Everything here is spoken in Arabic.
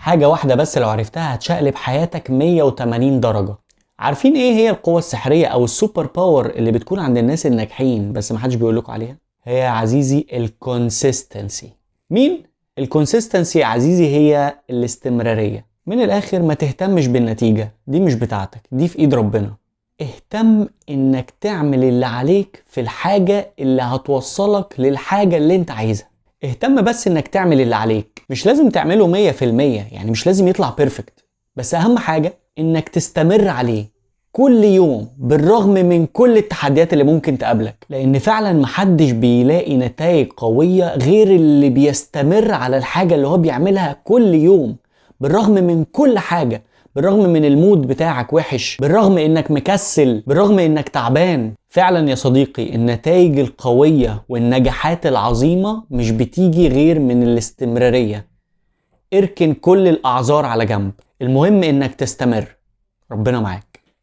حاجة واحدة بس لو عرفتها هتشقلب حياتك 180 درجة. عارفين ايه هي القوة السحرية او السوبر باور اللي بتكون عند الناس الناجحين بس محدش بيقولك عليها؟ هي يا عزيزي الكونسيستنسي. مين؟ الكونسيستنسي يا عزيزي هي الاستمرارية. من الاخر ما تهتمش بالنتيجة، دي مش بتاعتك، دي في ايد ربنا. اهتم انك تعمل اللي عليك في الحاجة اللي هتوصلك للحاجة اللي انت عايزها. اهتم بس انك تعمل اللي عليك، مش لازم تعمله 100%، يعني مش لازم يطلع بيرفكت، بس اهم حاجة انك تستمر عليه كل يوم بالرغم من كل التحديات اللي ممكن تقابلك، لان فعلا محدش بيلاقي نتائج قوية غير اللي بيستمر على الحاجة اللي هو بيعملها كل يوم بالرغم من كل حاجة، بالرغم من المود بتاعك وحش، بالرغم انك مكسل، بالرغم انك تعبان. فعلا يا صديقي النتائج القوية والنجاحات العظيمة مش بتيجي غير من الاستمرارية. اركن كل الاعذار على جنب، المهم انك تستمر. ربنا معاك.